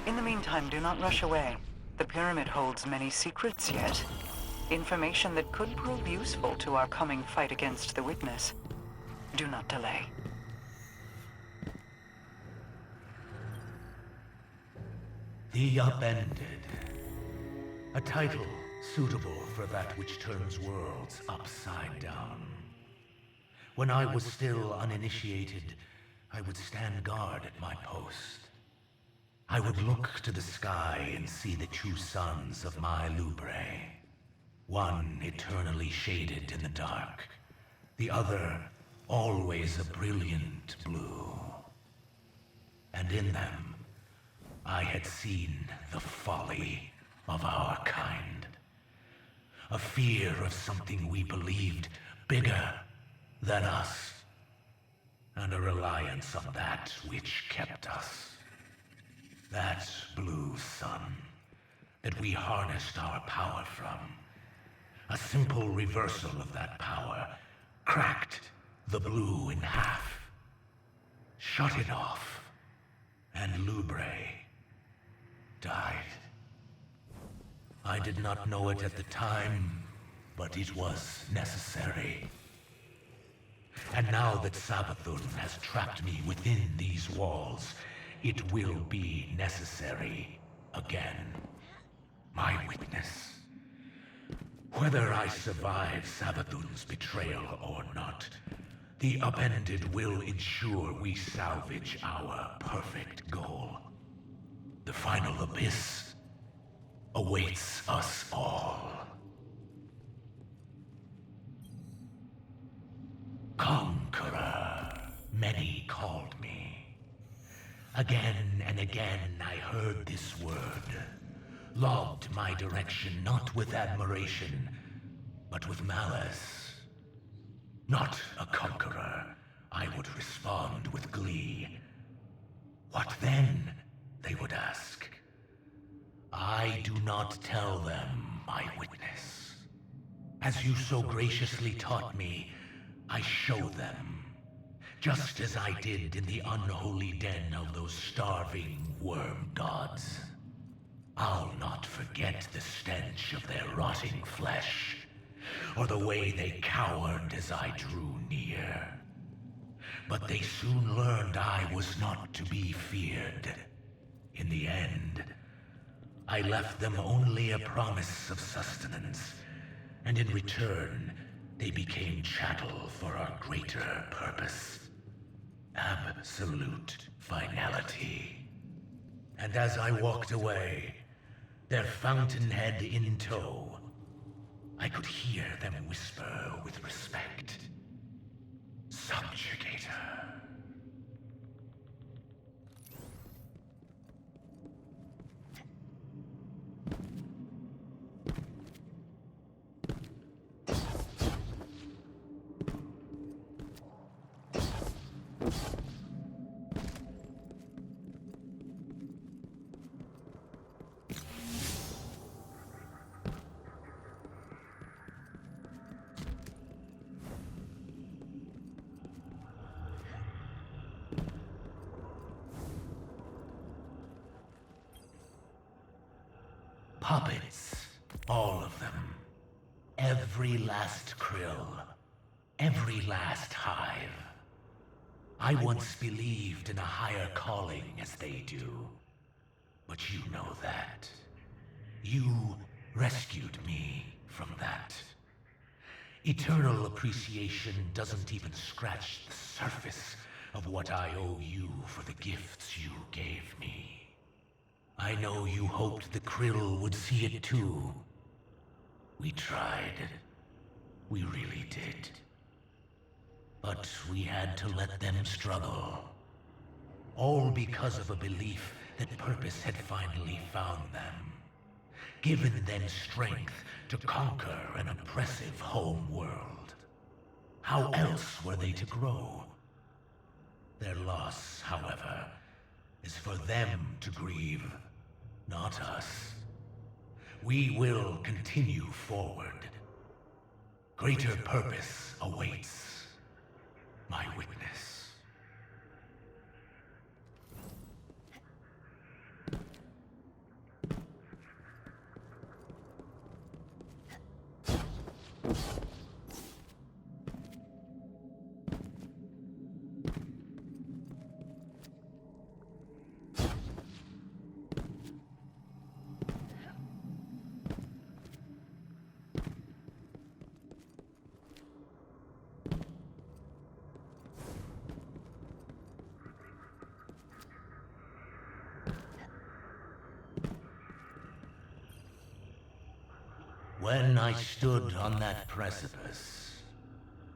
In the meantime, do not rush away. The pyramid holds many secrets yet. Information that could prove useful to our coming fight against the Witness. Do not delay. The Upended. A title suitable for that which turns worlds upside down. When I was still uninitiated, I would stand guard at my post. I would look to the sky and see the two suns of my Lubre. One eternally shaded in the dark, the other always a brilliant blue. And in them, I had seen the folly of our kind. A fear of something we believed bigger than us, and a reliance on that which kept us. That blue sun that we harnessed our power from. A simple reversal of that power cracked the blue in half, shut it off, and Lubre died. I did not know it at the time, but it was necessary. And now that Sabathun has trapped me within these walls, it will be necessary again. My witness. Whether I survive Sabathun's betrayal or not, the Upended will ensure we salvage our perfect goal. The final abyss awaits us all. Conqueror, many called me. Again and again I heard this word, logged my direction not with admiration, but with malice. Not a conqueror, I would respond with glee. What then, they would ask. I do not tell them, my witness. As you so graciously taught me, I show them. Just as I did in the unholy den of those starving worm gods. I'll not forget the stench of their rotting flesh, or the way they cowered as I drew near. But they soon learned I was not to be feared. In the end, I left them only a promise of sustenance, and in return, they became chattel for our greater purpose. Absolute finality. And as I walked away, their fountainhead in tow, I could hear them whisper with respect. Subjugator. Puppets, all of them. Every last krill, every last hive. I once believed in a higher calling as they do, but you know that. You rescued me from that. Eternal appreciation doesn't even scratch the surface of what I owe you for the gifts you gave me. I know you hoped the krill would see it too. We tried. We really did. But we had to let them struggle. All because of a belief that purpose had finally found them. Given them strength to conquer an oppressive home world. How else were they to grow? Their loss, however, is for them to grieve. Not us. We will continue forward. Greater purpose awaits, my witness. When I stood on that precipice,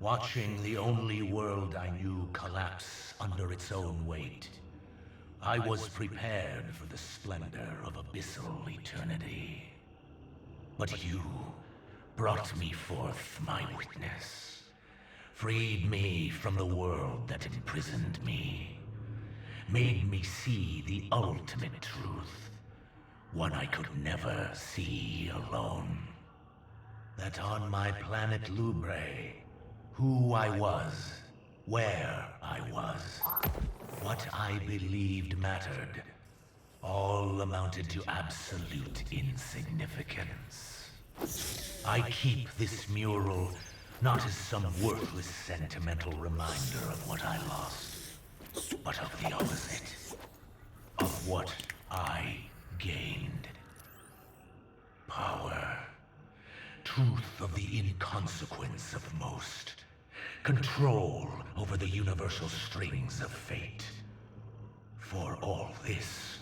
watching the only world I knew collapse under its own weight, I was prepared for the splendor of abyssal eternity. But you brought me forth my witness, freed me from the world that imprisoned me, made me see the ultimate truth, one I could never see alone. That on my planet Lubre, who I was, where I was, what I believed mattered, all amounted to absolute insignificance. I keep this mural not as some worthless sentimental reminder of what I lost, but of the opposite, of what I gained. Power. Truth of the inconsequence of most. Control over the universal strings of fate. For all this,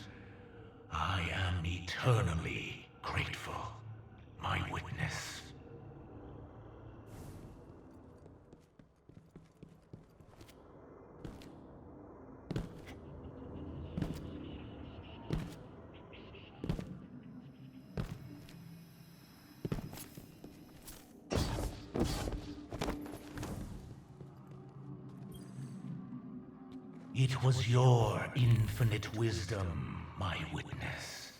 I am eternally grateful, my witness. It was your infinite wisdom, my witness,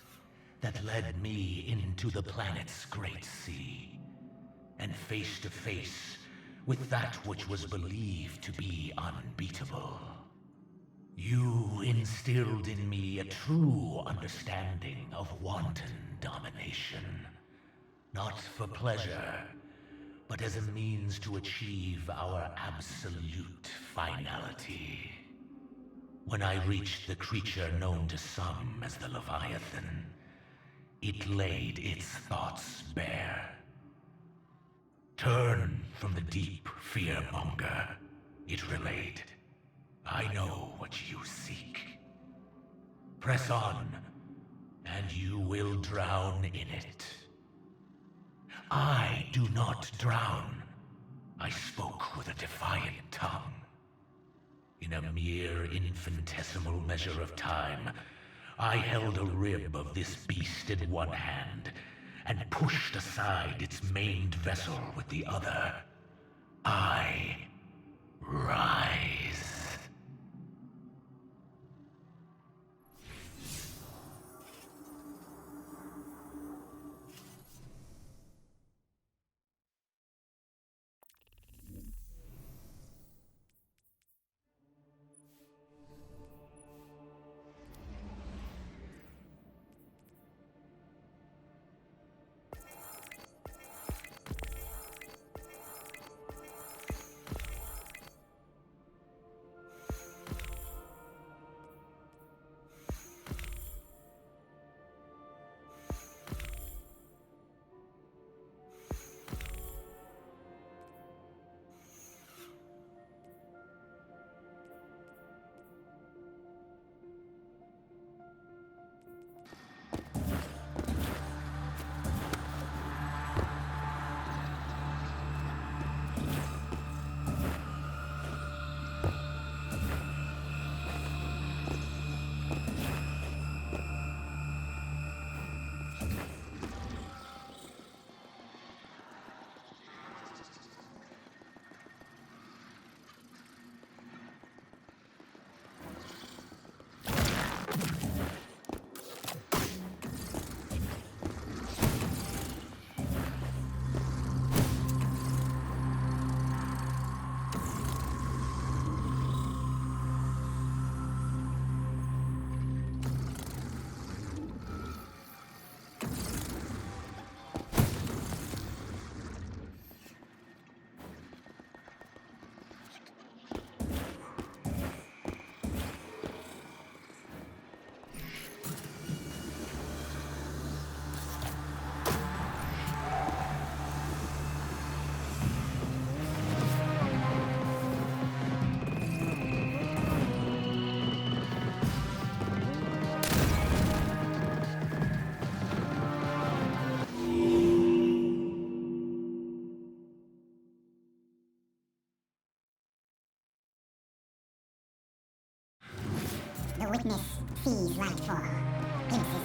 that led me into the planet's great sea, and face to face with that which was believed to be unbeatable. You instilled in me a true understanding of wanton domination, not for pleasure, but as a means to achieve our absolute finality. When I reached the creature known to some as the Leviathan, it laid its thoughts bare. Turn from the deep fearmonger, it relayed. I know what you seek. Press on, and you will drown in it. I do not drown. I spoke with a defiant tongue. In a mere infinitesimal measure of time, I held a rib of this beast in one hand, and pushed aside its maimed vessel with the other. I rise. Witness sees light fall. Glimpses